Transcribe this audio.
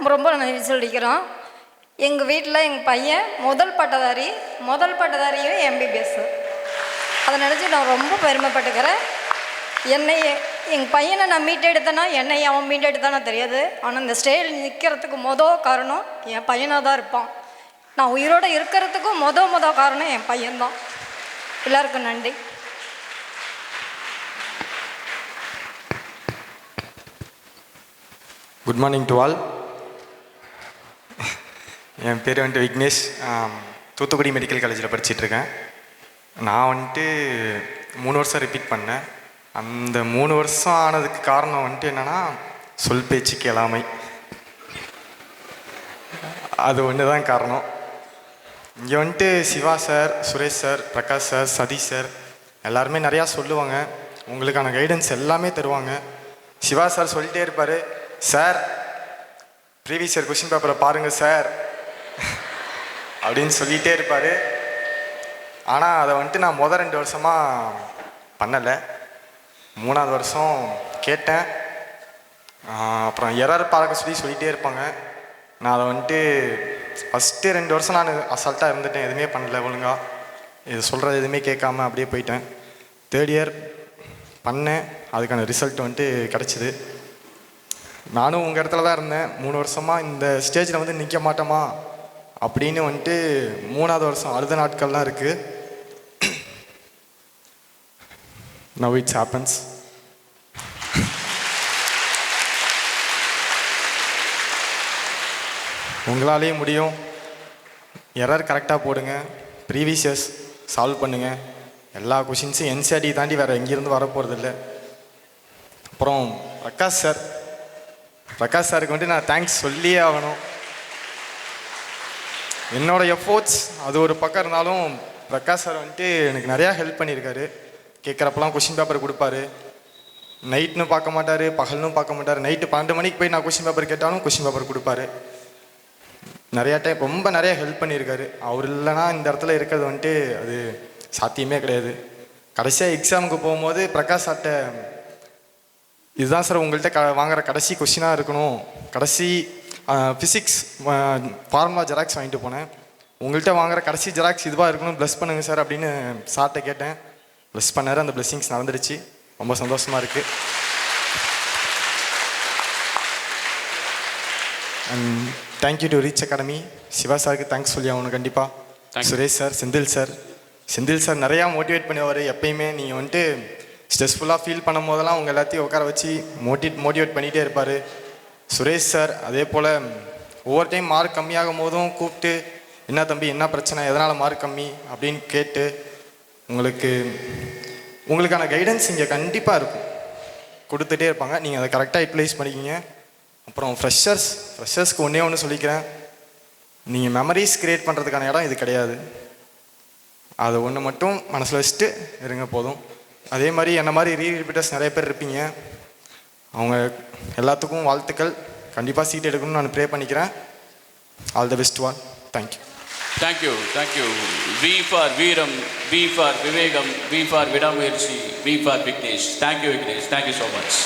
ரொம்ப ரொம்ப நன்றி சொல்லிக்கிறோம். எங்கள் வீட்டில் எங்கள் பையன் முதல் பட்டதாரியும் எம்பிபிஎஸ். அதை நினச்சி நான் ரொம்ப பெருமைப்பட்டுக்கிறேன். எங்கள் பையனை நான் மீட்டெடுத்தேன்னா என்னை அவன் மீட்டெடுத்தானா தெரியாது. ஆனால் இந்த ஸ்டேஜில் நிற்கிறதுக்கு காரணம் என் பையனாக தான் இருப்பான். நான் உயிரோடு இருக்கிறதுக்கும் காரணம் என் பையன்தான். எல்லாருக்கும் நன்றி. Good morning to all. என் பேர் வந்துட்டு விக்னேஷ். தூத்துக்குடி மெடிக்கல் காலேஜில் படிச்சிட்ருக்கேன். நான் வந்துட்டு 3 வருஷம் ரிப்பீட் பண்ணேன். அந்த 3 வருஷம் ஆனதுக்கு காரணம் வந்துட்டு என்னென்னா சொல் பேச்சு கேளாமை. அது ஒன்று தான் காரணம். இங்கே வந்துட்டு Shiva sir, Suresh sir, Prakash sir, Sathish sir எல்லாருமே நிறையா சொல்லுவாங்க. உங்களுக்கான கைடன்ஸ் எல்லாமே தருவாங்க. சிவா சார் சொல்லிட்டே இருப்பார், சார் ப்ரீவியஸ் இயர் கொஸ்டின் பேப்பரை பாருங்கள் சார் அப்படின்னு சொல்லிகிட்டே இருப்பார். ஆனால் அதை வந்துட்டு நான் 2 வருஷமாக பண்ணலை. 3ஆவது வருஷம் கேட்டேன். அப்புறம் எரர் பார்க்க சொல்லிகிட்டே இருப்பாங்க. நான் அதை வந்துட்டு ஃபஸ்ட்டு 2 வருஷம் நான் அசால்ட்டாக இருந்துட்டேன். எதுவுமே பண்ணலை ஒழுங்காக. இது சொல்கிறது எதுவுமே கேட்காம அப்படியே போயிட்டேன். 3rd இயர் பண்ணேன். அதுக்கான ரிசல்ட் வந்துட்டு கிடச்சிது. நானும் உங்கள் இடத்துல தான் இருந்தேன் 3 வருஷமாக. இந்த ஸ்டேஜில் வந்து நிற்க மாட்டோமா அப்படின்னு வந்துட்டு 3ஆவது வருஷம் அழுத நாட்கள்லாம் இருக்குது. Now it happens. உங்களாலேயே முடியும். எரர் கரெக்டாக போடுங்க. ப்ரீவியஸ் இயர்ஸ் சால்வ் பண்ணுங்கள். எல்லா கொஷின்ஸும் என்சிஆர்டி தாண்டி வேறு எங்கேருந்து வரப்போகிறதில்ல. அப்புறம் பிரகாஷ் சாருக்கு வந்துட்டு நான் தேங்க்ஸ் சொல்லியே ஆகணும். என்னோடய எஃபோர்ட்ஸ் அது ஒரு பக்கம் இருந்தாலும் பிரகாஷ் சார் வந்துட்டு எனக்கு நிறையா ஹெல்ப் பண்ணியிருக்காரு. கேட்குறப்பெல்லாம் கொஷின் பேப்பர் கொடுப்பாரு. நைட்னு பார்க்க மாட்டார், பகல்னு பார்க்க மாட்டார். நைட்டு 12 மணிக்கு போய் நான் கொஷின் பேப்பர் கேட்டாலும் கொஷின் பேப்பர் கொடுப்பாரு. நிறையா டைம் ரொம்ப நிறையா ஹெல்ப் பண்ணியிருக்காரு. அவர் இல்லைனா இந்த இடத்துல இருக்கிறது வந்துட்டு அது சாத்தியமே கிடையாது. கடைசியாக எக்ஸாமுக்கு போகும்போது பிரகாஷ் சார்ட்ட இதுதான் சார் உங்கள்கிட்ட வாங்குகிற கடைசி கொஸ்டினாக இருக்கணும். கடைசி ஃபிசிக்ஸ் ஃபார்முலா ஜெராக்ஸ் வாங்கிட்டு போனேன். உங்கள்கிட்ட வாங்குகிற கடைசி ஜெராக்ஸ் இதுவாக இருக்கணும், ப்ளஸ் பண்ணுங்கள் சார் அப்படின்னு சார்கிட்ட கேட்டேன். ப்ளஸ் பண்ணார். அந்த ப்ளஸ்ஸிங்ஸ் நடந்துடுச்சு. ரொம்ப சந்தோஷமாக இருக்குது. And thank you to Reach Academy. Shiva சாருக்கு தேங்க்ஸ் சொல்லி ஆகணும் கண்டிப்பாக. சுரேஷ் சார், செந்தில் சார் நிறையா மோட்டிவேட் பண்ணுவார். எப்பயுமே நீங்கள் வந்துட்டு ஸ்ட்ரெஸ்ஃபுல்லாக ஃபீல் பண்ணும் போதெல்லாம் உங்கள் எல்லாத்தையும் உட்கார வச்சு மோட்டிவேட் பண்ணிகிட்டே இருப்பார். சுரேஷ் சார் அதே போல் ஒவ்வொரு டைம் மார்க் கம்மியாகும் போதும் கூப்பிட்டு என்ன தம்பி என்ன பிரச்சனை, எதனால் மார்க் கம்மி அப்படின்னு கேட்டு உங்களுக்கான கைடன்ஸ் இங்கே கண்டிப்பாக இருக்கும், கொடுத்துட்டே இருப்பாங்க. நீங்கள் அதை கரெக்டாக யூட்டிலைஸ் பண்ணிக்கிங்க. அப்புறம் ஃப்ரெஷர்ஸ்க்கு ஒன்று சொல்லிக்கிறேன். நீங்கள் மெமரிஸ் க்ரியேட் பண்ணுறதுக்கான இடம் இது கிடையாது. அது ஒன்று மட்டும் மனசில் வச்சுட்டு இருங்க போதும். அதே மாதிரி என்ன மாதிரி ரீரிப்பீட்டர்ஸ் நிறைய பேர் இருப்பீங்க. அவங்க எல்லாத்துக்கும் வாழ்த்துக்கள். கண்டிப்பாக சீட் எடுக்கணும்னு நான் ப்ரே பண்ணிக்கிறேன். All the best one. Thank you. Thank you. V for வீரம், வி ஃபார் விவேகம், வி ஃபார் விடாமுயற்சி, V for Vignesh. Thank you Vignesh. Thank you so much.